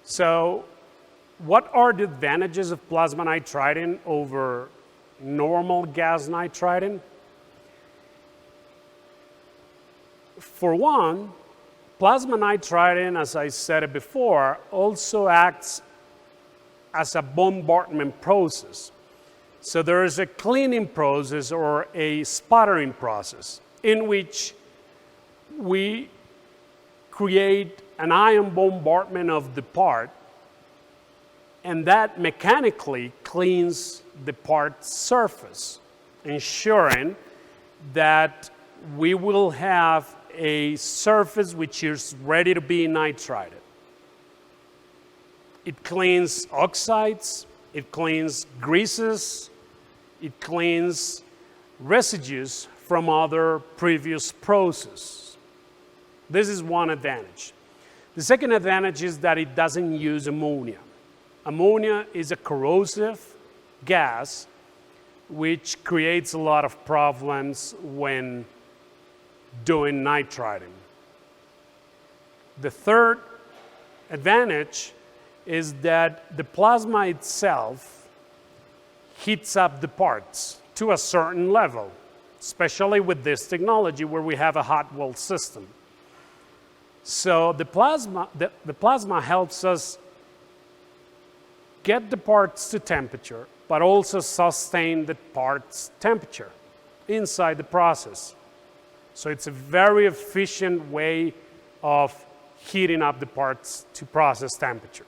So what are the advantages of plasma nitriding over normal gas nitriding? For one, plasma nitriding, as I said it before, also acts as a bombardment process. So there is a cleaning process or a sputtering process in which we create an ion bombardment of the part, and that mechanically cleans the part's surface, ensuring that we will have a surface which is ready to be nitrided. It cleans oxides, it cleans greases, it cleans residues from other previous processes. This is one advantage. The second advantage is that it doesn't use ammonia. Ammonia is a corrosive gas which creates a lot of problems when doing nitriding. The third advantage is that the plasma itself heats up the parts to a certain level, especially with this technology where we have a hot weld system. So the plasma helps us get the parts to temperature, but also sustain the parts' temperature inside the process. So it's a very efficient way of heating up the parts to process temperature.